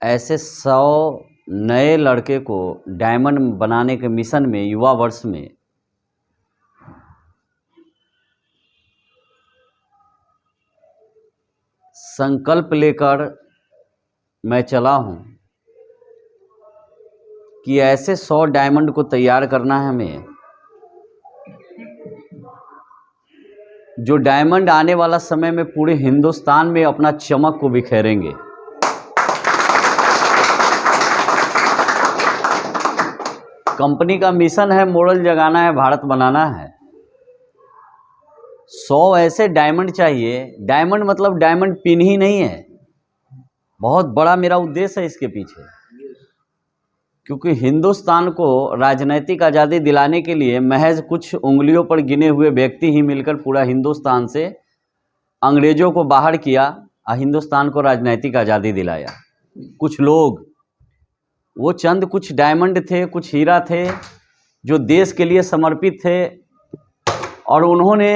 ऐसे 100 नए लड़के को डायमंड बनाने के मिशन में युवा वर्ष में संकल्प लेकर मैं चला हूं कि ऐसे 100 डायमंड को तैयार करना है हमें, जो डायमंड आने वाला समय में पूरे हिंदुस्तान में अपना चमक को बिखेरेंगे। कंपनी का मिशन है मॉडल जगाना है, भारत बनाना है। 100 ऐसे डायमंड चाहिए। डायमंड मतलब डायमंड पिन ही नहीं है, बहुत बड़ा मेरा उद्देश्य है इसके पीछे। क्योंकि हिंदुस्तान को राजनीतिक आज़ादी दिलाने के लिए महज कुछ उंगलियों पर गिने हुए व्यक्ति ही मिलकर पूरा हिंदुस्तान से अंग्रेजों को बाहर किया और हिंदुस्तान को राजनीतिक आज़ादी दिलाया। कुछ लोग, वो चंद कुछ डायमंड थे, कुछ हीरा थे जो देश के लिए समर्पित थे, और उन्होंने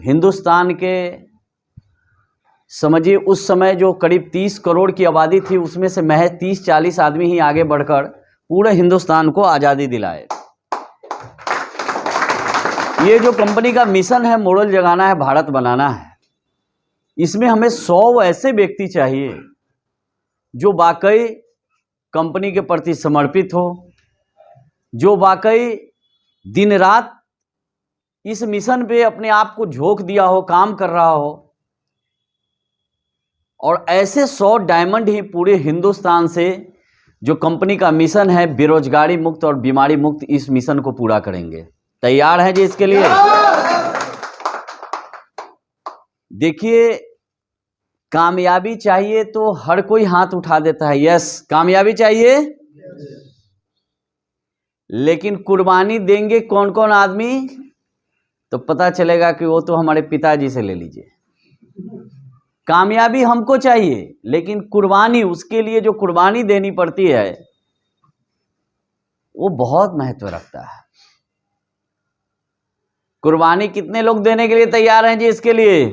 हिंदुस्तान के, समझिए उस समय जो करीब 30 करोड़ की आबादी थी उसमें से महज 30-40 आदमी ही आगे बढ़कर पूरे हिंदुस्तान को आज़ादी दिलाए। ये जो कंपनी का मिशन है मॉडल जगाना है, भारत बनाना है, इसमें हमें 100 ऐसे व्यक्ति चाहिए जो वाकई कंपनी के प्रति समर्पित हो, जो वाकई दिन रात इस मिशन पे अपने आप को झोंक दिया हो, काम कर रहा हो। और ऐसे 100 डायमंड ही पूरे हिंदुस्तान से जो कंपनी का मिशन है बेरोजगारी मुक्त और बीमारी मुक्त, इस मिशन को पूरा करेंगे। तैयार हैं जी इसके लिए? देखिए, कामयाबी चाहिए तो हर कोई हाथ उठा देता है, यस कामयाबी चाहिए, लेकिन कुर्बानी देंगे कौन कौन आदमी, तो पता चलेगा कि वो तो हमारे पिताजी से ले लीजिए। कामयाबी हमको चाहिए, लेकिन कुर्बानी, उसके लिए जो कुर्बानी देनी पड़ती है वो बहुत महत्व रखता है। कुर्बानी कितने लोग देने के लिए तैयार हैं जी इसके लिए?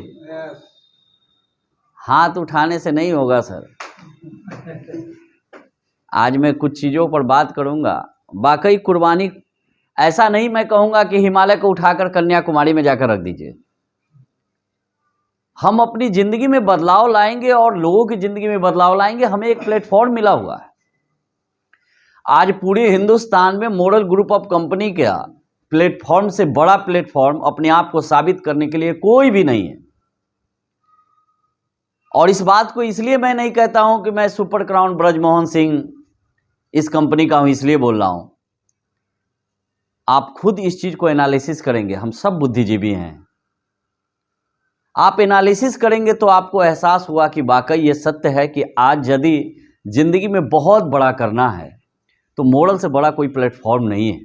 हाथ उठाने से नहीं होगा सर। आज मैं कुछ चीज़ों पर बात करूंगा। वाकई कुर्बानी, ऐसा नहीं मैं कहूंगा कि हिमालय को उठाकर कन्याकुमारी में जाकर रख दीजिए। हम अपनी ज़िंदगी में बदलाव लाएंगे और लोगों की ज़िंदगी में बदलाव लाएंगे। हमें एक प्लेटफॉर्म मिला हुआ है। आज पूरे हिंदुस्तान में मॉडल ग्रुप ऑफ कंपनी का प्लेटफॉर्म से बड़ा प्लेटफॉर्म अपने आप को साबित करने के लिए कोई भी नहीं है। और इस बात को इसलिए मैं नहीं कहता हूं कि मैं सुपर क्राउन ब्रजमोहन सिंह इस कंपनी का हूं, इसलिए बोल रहा हूं। आप खुद इस चीज़ को एनालिसिस करेंगे, हम सब बुद्धिजीवी हैं। आप एनालिसिस करेंगे तो आपको एहसास हुआ कि वाकई ये सत्य है कि आज यदि ज़िंदगी में बहुत बड़ा करना है तो मॉडल से बड़ा कोई प्लेटफॉर्म नहीं है।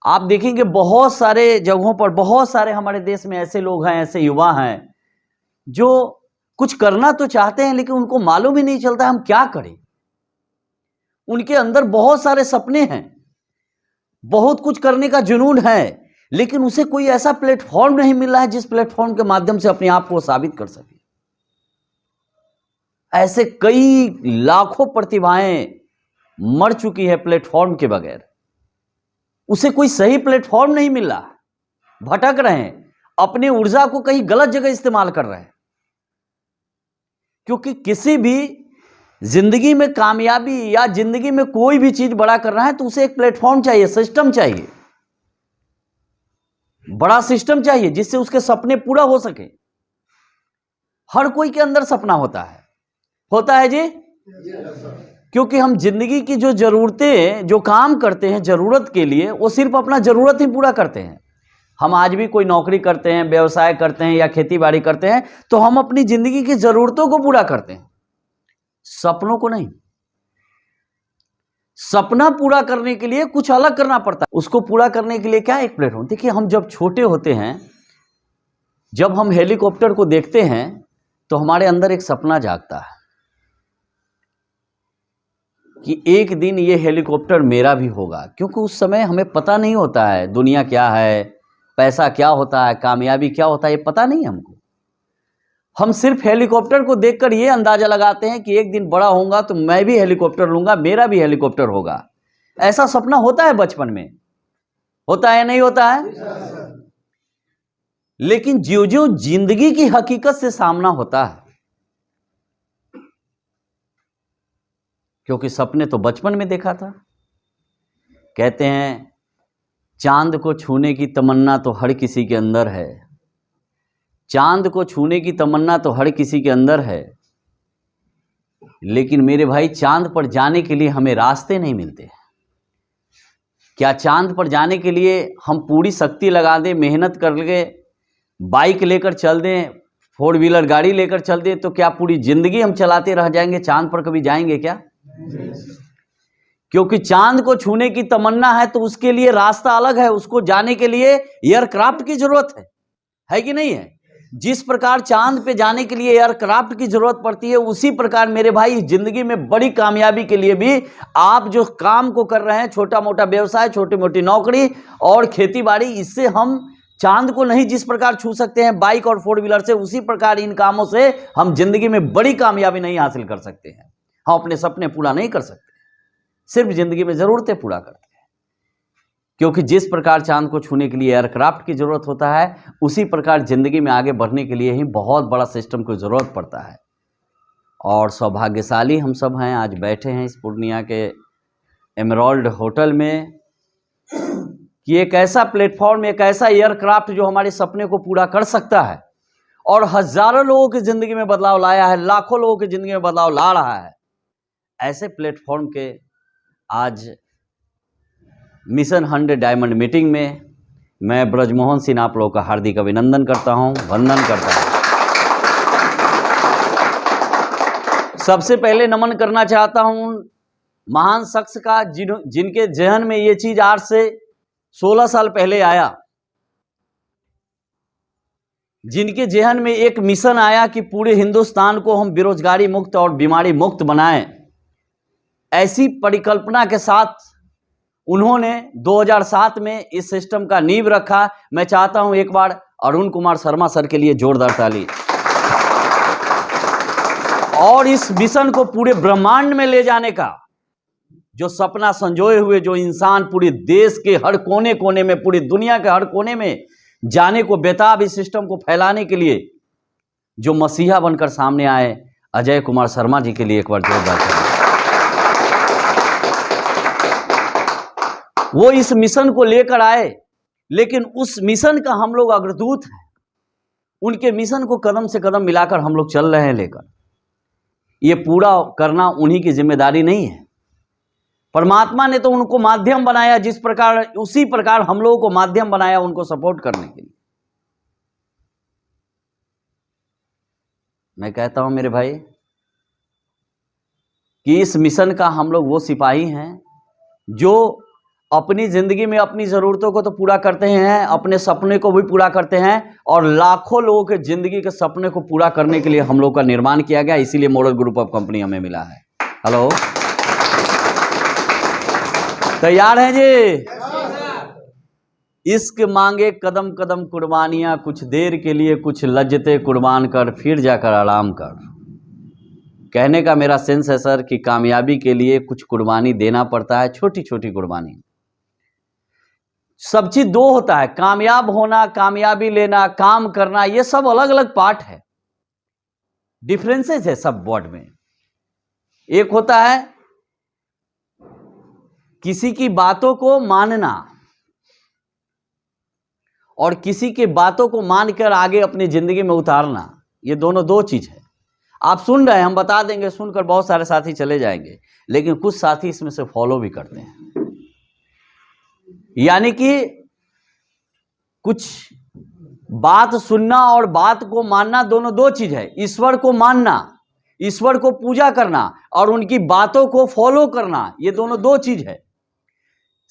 आप देखेंगे बहुत सारे जगहों पर, बहुत सारे हमारे देश में ऐसे लोग हैं, ऐसे युवा हैं जो कुछ करना तो चाहते हैं लेकिन उनको मालूम ही नहीं चलता हम क्या करें। उनके अंदर बहुत सारे सपने हैं, बहुत कुछ करने का जुनून है, लेकिन उसे कोई ऐसा प्लेटफॉर्म नहीं मिल रहा है जिस प्लेटफॉर्म के माध्यम से अपने आप को साबित कर सके। ऐसे कई लाखों प्रतिभाएं मर चुकी है प्लेटफॉर्म के बगैर। उसे कोई सही प्लेटफॉर्म नहीं मिल रहा, भटक रहे हैं, अपनी ऊर्जा को कहीं गलत जगह इस्तेमाल कर रहे हैं। क्योंकि किसी भी जिंदगी में कामयाबी या जिंदगी में कोई भी चीज बड़ा करना है तो उसे एक प्लेटफॉर्म चाहिए, सिस्टम चाहिए, बड़ा सिस्टम चाहिए जिससे उसके सपने पूरा हो सके। हर कोई के अंदर सपना होता है जी। क्योंकि हम जिंदगी की जो जरूरतें, जो काम करते हैं जरूरत के लिए, वो सिर्फ अपना जरूरत ही पूरा करते हैं। हम आज भी कोई नौकरी करते हैं, व्यवसाय करते हैं या खेती बाड़ी करते हैं तो हम अपनी जिंदगी की जरूरतों को पूरा करते हैं, सपनों को नहीं। सपना पूरा करने के लिए कुछ अलग करना पड़ता है। उसको पूरा करने के लिए क्या एक प्लेटफॉर्म। देखिए, हम जब छोटे होते हैं, जब हम हेलीकॉप्टर को देखते हैं तो हमारे अंदर एक सपना जागता है कि एक दिन ये हेलीकॉप्टर मेरा भी होगा। क्योंकि उस समय हमें पता नहीं होता है दुनिया क्या है, पैसा क्या होता है, कामयाबी क्या होता है, ये पता नहीं हमको। हम सिर्फ हेलीकॉप्टर को देखकर ये अंदाजा लगाते हैं कि एक दिन बड़ा होऊंगा तो मैं भी हेलीकॉप्टर लूंगा, मेरा भी हेलीकॉप्टर होगा। ऐसा सपना होता है बचपन में, होता है नहीं होता है? लेकिन ज्यों ज्यों जिंदगी की हकीकत से सामना होता है, क्योंकि सपने तो बचपन में देखा था। कहते हैं चांद को छूने की तमन्ना तो हर किसी के अंदर है, चांद को छूने की तमन्ना तो हर किसी के अंदर है, लेकिन मेरे भाई चांद पर जाने के लिए हमें रास्ते नहीं मिलते। क्या चांद पर जाने के लिए हम पूरी शक्ति लगा दें, मेहनत कर ले, बाइक लेकर चल दें, 4 व्हीलर गाड़ी लेकर चल दें, तो क्या पूरी जिंदगी हम चलाते रह जाएंगे? चांद पर कभी जाएंगे क्या? क्योंकि चांद को छूने की तमन्ना है तो उसके लिए रास्ता अलग है, उसको जाने के लिए एयरक्राफ्ट की जरूरत है कि नहीं है? जिस प्रकार चांद पे जाने के लिए एयरक्राफ्ट की जरूरत पड़ती है, उसी प्रकार मेरे भाई जिंदगी में बड़ी कामयाबी के लिए भी आप जो काम को कर रहे हैं, छोटा मोटा व्यवसाय, छोटी मोटी नौकरी और खेती बाड़ी, इससे हम चांद को नहीं जिस प्रकार छू सकते हैं बाइक और 4 व्हीलर से, उसी प्रकार इन कामों से हम जिंदगी में बड़ी कामयाबी नहीं हासिल कर सकते हैं। हम अपने सपने पूरा नहीं कर सकते, सिर्फ जिंदगी में जरूरतें पूरा करते हैं। क्योंकि जिस प्रकार चांद को छूने के लिए एयरक्राफ्ट की जरूरत होता है, उसी प्रकार जिंदगी में आगे बढ़ने के लिए ही बहुत बड़ा सिस्टम की जरूरत पड़ता है। और सौभाग्यशाली हम सब हैं, आज बैठे हैं इस पूर्णिया के एमराल्ड होटल में, कि एक ऐसा प्लेटफॉर्म, एक ऐसा एयरक्राफ्ट जो हमारे सपने को पूरा कर सकता है और हजारों लोगों की जिंदगी में बदलाव लाया है, लाखों लोगों की जिंदगी में बदलाव ला रहा है। ऐसे प्लेटफॉर्म के आज मिशन 100 डायमंड मीटिंग में मैं ब्रजमोहन सिंह आप लोगों का हार्दिक अभिनंदन करता हूं, वंदन करता हूं। सबसे पहले नमन करना चाहता हूं महान शख्स का, जिनके जहन में ये चीज आज से 16 साल पहले आया, जिनके जहन में एक मिशन आया कि पूरे हिंदुस्तान को हम बेरोजगारी मुक्त और बीमारी मुक्त बनाएं। ऐसी परिकल्पना के साथ उन्होंने 2007 में इस सिस्टम का नींव रखा। मैं चाहता हूं एक बार अरुण कुमार शर्मा सर के लिए जोरदार ताली। और इस मिशन को पूरे ब्रह्मांड में ले जाने का जो सपना संजोए हुए जो इंसान पूरे देश के हर कोने कोने में, पूरी दुनिया के हर कोने में जाने को बेताब, इस सिस्टम को फैलाने के लिए जो मसीहा बनकर सामने आए, अजय कुमार शर्मा जी के लिए एक बार जोरदार ताली। वो इस मिशन को लेकर आए, लेकिन उस मिशन का हम लोग अग्रदूत हैं। उनके मिशन को कदम से कदम मिलाकर हम लोग चल रहे हैं लेकर। ये पूरा करना उन्हीं की जिम्मेदारी नहीं है, परमात्मा ने तो उनको माध्यम बनाया, जिस प्रकार उसी प्रकार हम लोगों को माध्यम बनाया उनको सपोर्ट करने के लिए। मैं कहता हूं मेरे भाई कि इस मिशन का हम लोग वो सिपाही हैं जो अपनी जिंदगी में अपनी जरूरतों को तो पूरा करते हैं, अपने सपने को भी पूरा करते हैं, और लाखों लोगों के जिंदगी के सपने को पूरा करने के लिए हम लोग का निर्माण किया गया। इसीलिए मॉडल ग्रुप ऑफ कंपनी हमें मिला है। हेलो, तैयार हैं जी? इश्क मांगे कदम कदम कुर्बानियां, कुछ देर के लिए कुछ लज्जते कुर्बान कर, फिर जाकर आराम कर। कहने का मेरा सेंस है सर कि कामयाबी के लिए कुछ कुर्बानी देना पड़ता है, छोटी छोटी कुर्बानी। सब चीज 2 होता है, कामयाब होना, कामयाबी लेना, काम करना, ये सब अलग अलग पार्ट है, डिफरेंसेस है सब वर्ड में। एक होता है किसी की बातों को मानना और किसी की बातों को मानकर आगे अपनी जिंदगी में उतारना। ये दोनों 2 चीज है। आप सुन रहे हैं, हम बता देंगे, सुनकर बहुत सारे साथी चले जाएंगे, लेकिन कुछ साथी इसमें से फॉलो भी करते हैं। यानी कि कुछ बात सुनना और बात को मानना दोनों 2 चीज है। ईश्वर को मानना, ईश्वर को पूजा करना, और उनकी बातों को फॉलो करना, ये दोनों 2 चीज है।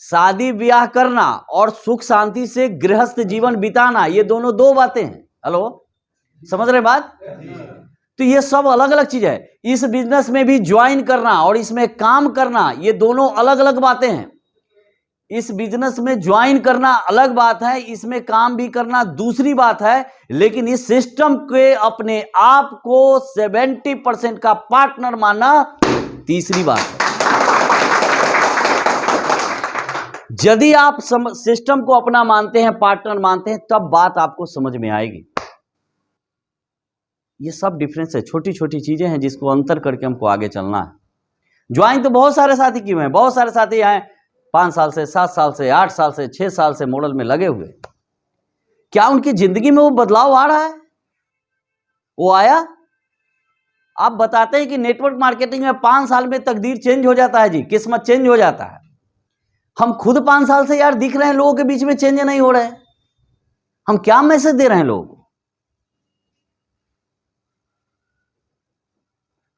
शादी ब्याह करना और सुख शांति से गृहस्थ जीवन बिताना, ये दोनों 2 बातें हैं। हेलो, समझ रहे बात? तो ये सब अलग अलग चीज है। इस बिजनेस में भी ज्वाइन करना और इसमें काम करना, ये दोनों अलग अलग बातें हैं। इस बिजनेस में ज्वाइन करना अलग बात है, इसमें काम भी करना दूसरी बात है, लेकिन इस सिस्टम के अपने आप को 70% का पार्टनर मानना तीसरी बात है। यदि आप सिस्टम को अपना मानते हैं, पार्टनर मानते हैं, तब बात आपको समझ में आएगी। ये सब डिफरेंस है, छोटी छोटी चीजें हैं जिसको अंतर करके हमको आगे चलना है। ज्वाइन तो बहुत सारे साथी किए हैं, बहुत सारे साथी हैं 5 साल से, 7 साल से, 8 साल से, 6 साल से मॉडल में लगे हुए। क्या उनकी जिंदगी में वो बदलाव आ रहा है? वो आया? आप बताते हैं कि नेटवर्क मार्केटिंग में 5 साल में तकदीर चेंज हो जाता है जी, किस्मत चेंज हो जाता है। हम खुद 5 साल से यार दिख रहे हैं, लोगों के बीच में चेंज नहीं हो रहे हैं। हम क्या मैसेज दे रहे हैं लोगों को?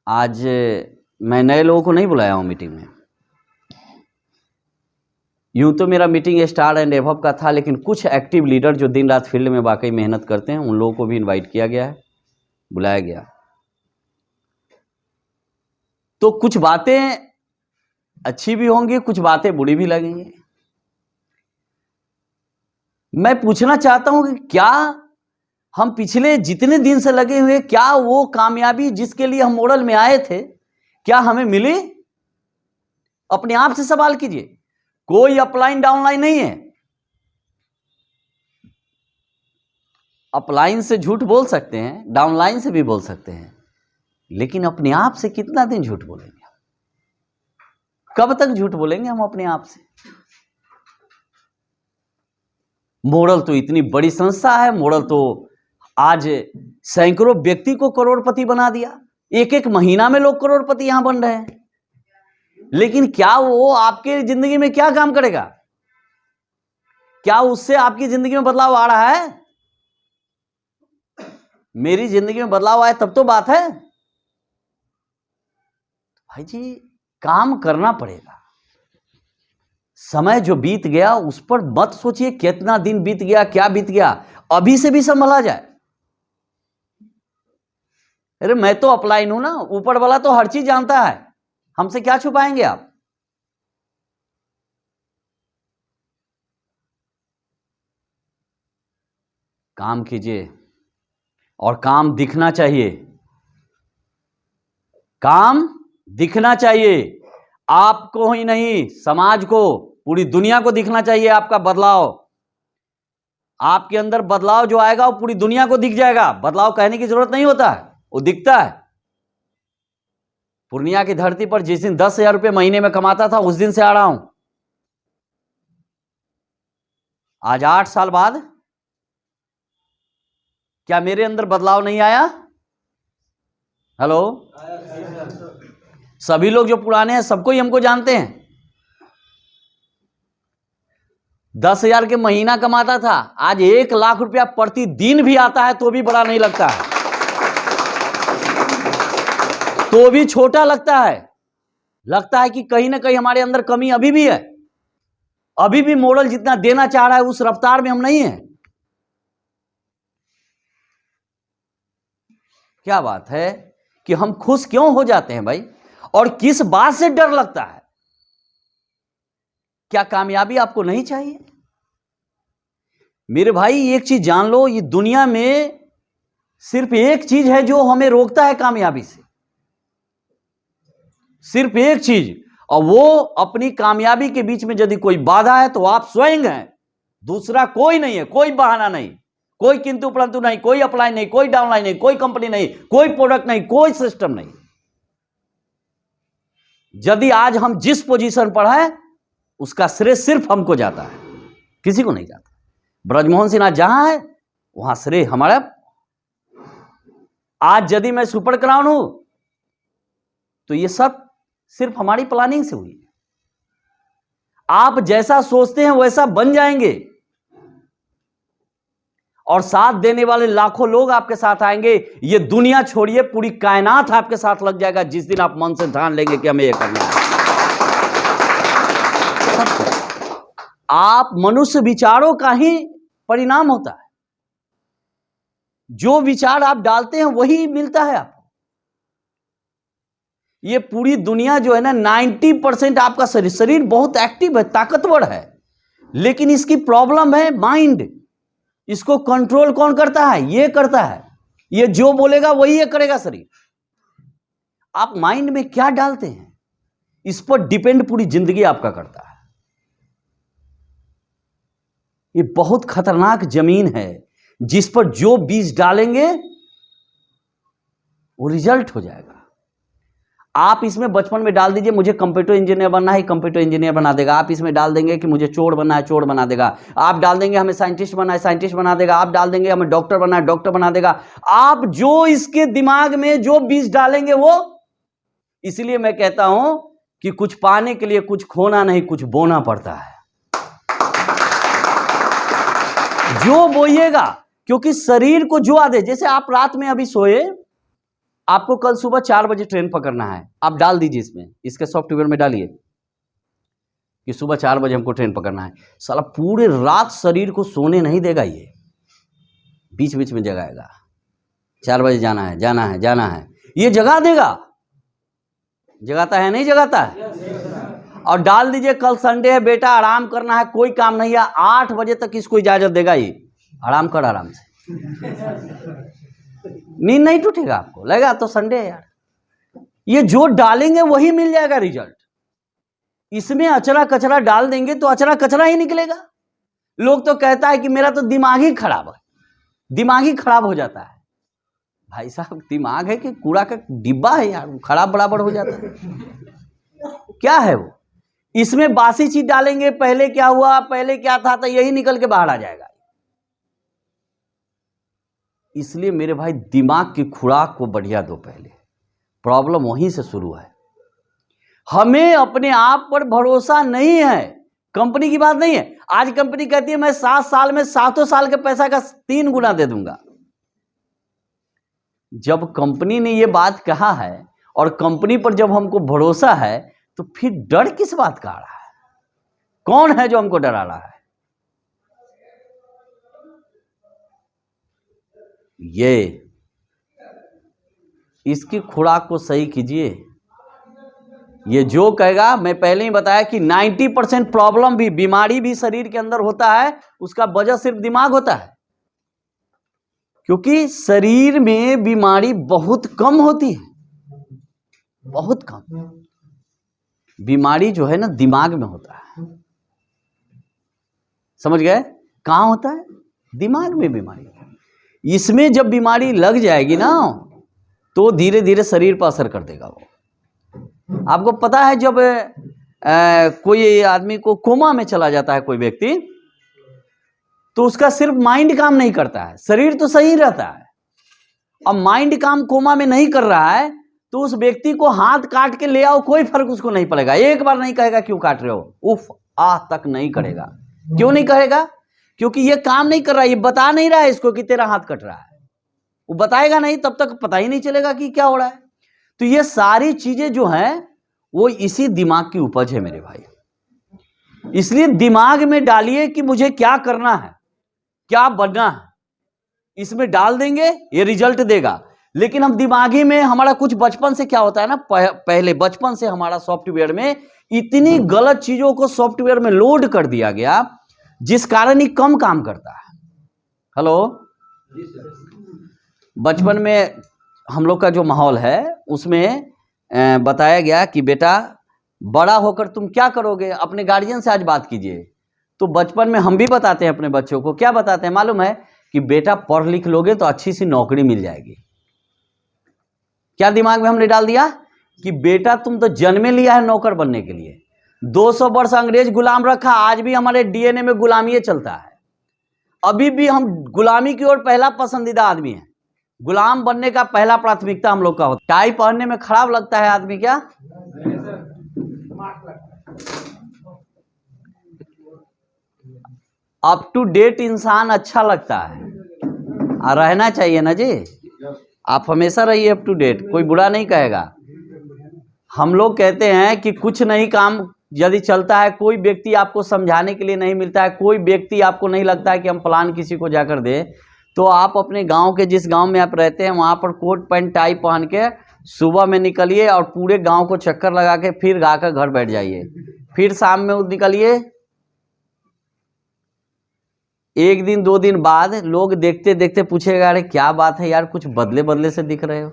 आज मैं नए लोगों को नहीं बुलाया हूं मीटिंग में। यूं तो मेरा मीटिंग स्टार एंड एबव का था, लेकिन कुछ एक्टिव लीडर जो दिन रात फील्ड में वाकई मेहनत करते हैं, उन लोगों को भी इनवाइट किया गया है, बुलाया गया। तो कुछ बातें अच्छी भी होंगी, कुछ बातें बुरी भी लगेंगी। मैं पूछना चाहता हूं कि क्या हम पिछले जितने दिन से लगे हुए, क्या वो कामयाबी जिसके लिए हम मॉडल में आए थे, क्या हमें मिली? अपने आप से सवाल कीजिए। कोई अपलाइन डाउनलाइन नहीं है। अपलाइन से झूठ बोल सकते हैं, डाउनलाइन से भी बोल सकते हैं, लेकिन अपने आप से कितना दिन झूठ बोलेंगे? कब तक झूठ बोलेंगे हम अपने आप से? मॉडल तो इतनी बड़ी संस्था है, मॉडल तो आज सैकड़ों व्यक्ति को करोड़पति बना दिया। एक एक महीना में लोग करोड़पति यहां बन रहे हैं, लेकिन क्या वो आपके जिंदगी में क्या काम करेगा? क्या उससे आपकी जिंदगी में बदलाव आ रहा है? मेरी जिंदगी में बदलाव आए तब तो बात है। भाई जी, काम करना पड़ेगा। समय जो बीत गया उस पर मत सोचिए कितना दिन बीत गया, क्या बीत गया। अभी से भी संभला जाए। अरे मैं तो अपलाइन हूं ना, ऊपर वाला तो हर चीज जानता है, हमसे क्या छुपाएंगे आप? काम कीजिए और काम दिखना चाहिए। काम दिखना चाहिए, आपको ही नहीं, समाज को, पूरी दुनिया को दिखना चाहिए आपका बदलाव। आपके अंदर बदलाव जो आएगा वो पूरी दुनिया को दिख जाएगा। बदलाव कहने की जरूरत नहीं होता है, वो दिखता है। पूर्णिया की धरती पर जिस दिन 10,000 रुपये महीने में कमाता था, उस दिन से आ रहा हूं। आज 8 साल बाद क्या मेरे अंदर बदलाव नहीं आया? हेलो, सभी लोग जो पुराने हैं सबको ही हमको जानते हैं। 10,000 के महीना कमाता था, आज 1 लाख रुपया प्रतिदिन भी आता है तो भी बड़ा नहीं लगता है, तो भी छोटा लगता है। लगता है कि कहीं ना कहीं हमारे अंदर कमी अभी भी है। अभी भी मॉडल जितना देना चाह रहा है उस रफ्तार में हम नहीं है। क्या बात है कि हम खुश क्यों हो जाते हैं भाई, और किस बात से डर लगता है? क्या कामयाबी आपको नहीं चाहिए? मेरे भाई एक चीज जान लो, ये दुनिया में सिर्फ एक चीज है जो हमें रोकता है कामयाबी से, सिर्फ एक चीज, और वो अपनी कामयाबी के बीच में यदि कोई बाधा है तो आप स्वयं हैं। दूसरा कोई नहीं है, कोई बहाना नहीं, कोई किंतु परंतु नहीं, कोई अपलाइन नहीं, कोई डाउनलाइन नहीं, कोई कंपनी नहीं, कोई प्रोडक्ट नहीं, कोई सिस्टम नहीं। यदि आज हम जिस पोजीशन पर हैं उसका श्रेय सिर्फ हमको जाता है, किसी को नहीं जाता। ब्रजमोहन सिन्हा जहां है वहां श्रेय हमारा। आज यदि मैं सुपर क्राउन हूं तो ये सब सिर्फ हमारी प्लानिंग से हुई। आप जैसा सोचते हैं वैसा बन जाएंगे, और साथ देने वाले लाखों लोग आपके साथ आएंगे। ये दुनिया छोड़िए, पूरी कायनात आपके साथ लग जाएगा जिस दिन आप मन से ठान लेंगे कि हमें ये करना है। आप मनुष्य विचारों का ही परिणाम होता है। जो विचार आप डालते हैं वही मिलता है आपको। ये पूरी दुनिया जो है ना, 90% आपका शरीर बहुत एक्टिव है, ताकतवर है, लेकिन इसकी प्रॉब्लम है माइंड। इसको कंट्रोल कौन करता है? ये करता है। ये जो बोलेगा वही ये करेगा शरीर। आप माइंड में क्या डालते हैं इस पर डिपेंड पूरी जिंदगी आपका करता है। ये बहुत खतरनाक जमीन है जिस पर जो बीज डालेंगे वो रिजल्ट हो जाएगा। आप इसमें बचपन में डाल दीजिए मुझे कंप्यूटर इंजीनियर बनना है, कंप्यूटर इंजीनियर बना देगा। आप इसमें डाल देंगे कि मुझे चोर बनना है, चोर बना देगा। आप डाल देंगे हमें साइंटिस्ट बनना है, साइंटिस्ट बना देगा। आप डाल देंगे हमें डॉक्टर बनना है, डॉक्टर बना देगा। आप जो इसके दिमाग में जो बीज डालेंगे वो। इसलिए मैं कहता हूं कि कुछ पाने के लिए कुछ खोना नहीं, कुछ बोना पड़ता है। जो बोइएगा, क्योंकि शरीर को जो आदे, जैसे आप रात में अभी सोए, आपको कल सुबह 4 बजे ट्रेन पकड़ना है। आप डाल दीजिए इसमें, इसके सॉफ्टवेयर में डालिए कि सुबह 4 बजे हमको ट्रेन पकड़ना है। साला पूरे रात शरीर को सोने नहीं देगा, ये बीच बीच में जगाएगा। 4 बजे जाना है, जाना है, जाना है, ये जगा देगा। जगाता है नहीं जगाता है? और डाल दीजिए कल संडे है बेटा, आराम करना है, कोई काम नहीं है। 8 बजे तक इसको इजाजत देगा, ये आराम कर, आराम से नींद नहीं टूटेगा। आपको लगेगा तो संडे है यार। ये जो डालेंगे वही मिल जाएगा रिजल्ट। इसमें अचरा कचरा डाल देंगे तो अचरा कचरा ही निकलेगा। लोग तो कहता है कि मेरा तो दिमाग ही खराब है, दिमाग ही खराब हो जाता है। भाई साहब, दिमाग है कि कूड़ा का डिब्बा है यार, खराब बराबर हो जाता है। क्या है वो? इसमें बासी चीज डालेंगे, पहले क्या हुआ, पहले क्या था, तो यही निकल के बाहर आ जाएगा। इसलिए मेरे भाई दिमाग की खुराक को बढ़िया दो पहले। प्रॉब्लम वहीं से शुरू है। हमें अपने आप पर भरोसा नहीं है। कंपनी की बात नहीं है। आज कंपनी कहती है मैं 7 साल में 7 साल के पैसा का 3 गुना दे दूंगा। जब कंपनी ने ये बात कहा है और कंपनी पर जब हमको भरोसा है, तो फिर डर किस बात का आ रहा है? कौन है जो हमको डरा रहा है? ये इसकी खुराक को सही कीजिए। ये जो कहेगा, मैं पहले ही बताया कि 90% प्रॉब्लम भी, बीमारी भी शरीर के अंदर होता है, उसका वजह सिर्फ दिमाग होता है। क्योंकि शरीर में बीमारी बहुत कम होती है, बहुत कम। बीमारी जो है ना दिमाग में होता है। समझ गए? कहां होता है? दिमाग में बीमारी। इसमें जब बीमारी लग जाएगी ना, तो धीरे धीरे शरीर पर असर कर देगा वो। आपको पता है जब कोई आदमी को कोमा में चला जाता है कोई व्यक्ति, तो उसका सिर्फ माइंड काम नहीं करता है, शरीर तो सही रहता है। अब माइंड काम कोमा में नहीं कर रहा है, तो उस व्यक्ति को हाथ काट के ले आओ, कोई फर्क उसको नहीं पड़ेगा। एक बार नहीं कहेगा क्यों काट रहे हो, उफ आह तक नहीं करेगा। क्यों नहीं कहेगा? क्योंकि ये काम नहीं कर रहा है, ये बता नहीं रहा है इसको कि तेरा हाथ कट रहा है। वो बताएगा नहीं, तब तक पता ही नहीं चलेगा कि क्या हो रहा है। तो ये सारी चीजें जो हैं वो इसी दिमाग की उपज है मेरे भाई। इसलिए दिमाग में डालिए कि मुझे क्या करना है, क्या बनना है, इसमें डाल देंगे ये रिजल्ट देगा। लेकिन हम दिमागी में, हमारा कुछ बचपन से क्या होता है ना, पहले बचपन से हमारा सॉफ्टवेयर में इतनी गलत चीजों को सॉफ्टवेयर में लोड कर दिया गया, जिस कारण ही कम काम करता है। हेलो, बचपन में हम लोग का जो माहौल है उसमें बताया गया कि बेटा बड़ा होकर तुम क्या करोगे, अपने गार्जियन से आज बात कीजिए। तो बचपन में हम भी बताते हैं अपने बच्चों को, क्या बताते हैं मालूम है? कि बेटा पढ़ लिख लोगे तो अच्छी सी नौकरी मिल जाएगी। क्या दिमाग में हमने डाल दिया कि बेटा तुम तो जन्मे लिया है नौकर बनने के लिए। 200 वर्ष अंग्रेज गुलाम रखा, आज भी हमारे डीएनए में गुलामी चलता है। अभी भी हम गुलामी की ओर पहला पसंदीदा आदमी है। गुलाम बनने का पहला प्राथमिकता हम लोग का होता है। टाई पहनने में खराब लगता है आदमी क्या? अप टू डेट इंसान अच्छा लगता है, रहना चाहिए ना जी। आप हमेशा रहिए अप टू डेट, कोई बुरा नहीं कहेगा। हम लोग कहते हैं कि कुछ नहीं काम यदि चलता है, कोई व्यक्ति आपको समझाने के लिए नहीं मिलता है, कोई व्यक्ति आपको नहीं लगता है कि हम प्लान किसी को जाकर दे, तो आप अपने गांव के, जिस गांव में आप रहते हैं वहां पर कोट पैंट टाई पहन के सुबह में निकलिए और पूरे गांव को चक्कर लगा के फिर गाकर घर बैठ जाइए। फिर शाम में निकलिए, एक दिन 2 दिन बाद लोग देखते देखते पूछेगा, अरे क्या बात है यार, कुछ बदले बदले से दिख रहे हो।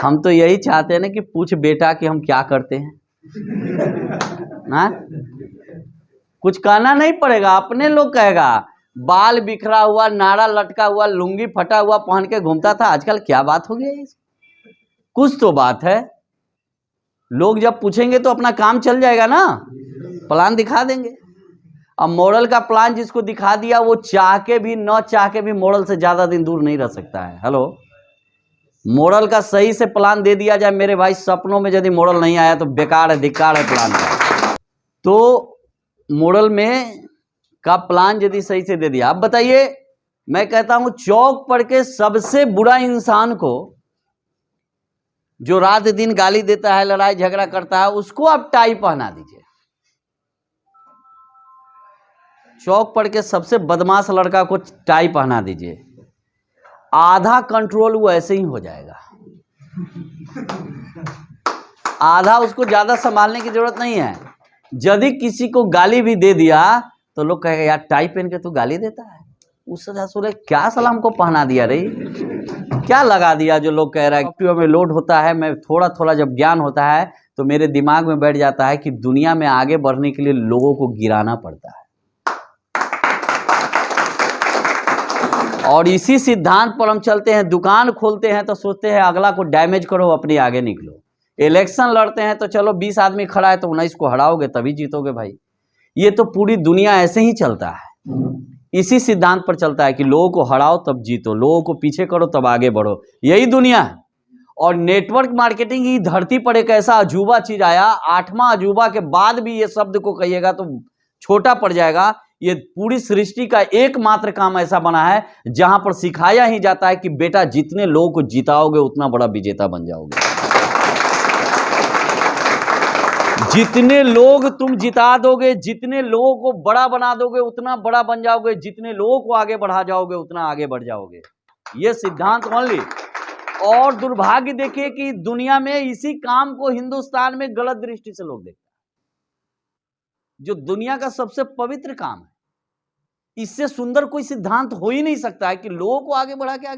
हम तो यही चाहते हैं ना कि पूछ बेटा कि हम क्या करते हैं ना। कुछ कहना नहीं पड़ेगा, अपने लोग कहेगा। बाल बिखरा हुआ, नाड़ा लटका हुआ, लुंगी फटा हुआ पहन के घूमता था, आजकल क्या बात हो गई। कुछ तो बात है। लोग जब पूछेंगे तो अपना काम चल जाएगा ना, प्लान दिखा देंगे। अब मॉडल का प्लान जिसको दिखा दिया वो चाह के भी न चाह के भी मॉडल से ज्यादा दिन दूर नहीं रह सकता है। हेलो, मॉडल का सही से प्लान दे दिया जाए मेरे भाई, सपनों में यदि मॉडल नहीं आया तो बेकार है, धिक्कार है प्लान का। तो मॉडल में का प्लान यदि सही से दे दिया। अब बताइए, मैं कहता हूं चौक पर के सबसे बुरा इंसान को, जो रात दिन गाली देता है, लड़ाई झगड़ा करता है, उसको आप टाई पहना दीजिए। चौक पर के सबसे बदमाश लड़का को टाई पहना दीजिए, आधा कंट्रोल वो ऐसे ही हो जाएगा। आधा उसको ज्यादा संभालने की जरूरत नहीं है। यदि किसी को गाली भी दे दिया तो लोग कहेगा, यार टाई पहन के तू गाली देता है, उस क्या सलाम को पहना दिया रे, क्या लगा दिया। जो लोग कह रहा है सॉफ्टवेयर में लोड होता है, मैं थोड़ा थोड़ा जब ज्ञान होता है तो मेरे दिमाग में बैठ जाता है कि दुनिया में आगे बढ़ने के लिए लोगों को गिराना पड़ता है। और इसी सिद्धांत पर हम चलते हैं। दुकान खोलते हैं तो सोचते हैं अगला को डैमेज करो, अपने आगे निकलो। इलेक्शन लड़ते हैं तो चलो 20 आदमी खड़ा है तो 19 को हराओगे तभी जीतोगे भाई। ये तो पूरी दुनिया ऐसे ही चलता है, इसी सिद्धांत पर चलता है कि लोगों को हराओ तब जीतो, लोगों को पीछे करो तब आगे बढ़ो, यही दुनिया है। और नेटवर्क मार्केटिंग की धरती पर एक ऐसा अजूबा चीज आया, 8वां अजूबा के बाद भी ये शब्द को कहिएगा तो छोटा पड़ जाएगा। ये पूरी सृष्टि का एकमात्र काम ऐसा बना है जहां पर सिखाया ही जाता है कि बेटा जितने लोगों को जिताओगे उतना बड़ा विजेता बन जाओगे। जितने लोग तुम जिता दोगे, जितने लोगों को बड़ा बना दोगे उतना बड़ा बन जाओगे, जितने लोगों को आगे बढ़ा जाओगे उतना आगे बढ़ जाओगे। ये सिद्धांत ओनली। और दुर्भाग्य देखिए कि दुनिया में इसी काम को हिंदुस्तान में गलत दृष्टि से लोग देखते हैं, जो दुनिया का सबसे पवित्र काम है। इससे सुंदर कोई सिद्धांत हो ही नहीं सकता है कि लोगों को आगे बढ़ा के आगे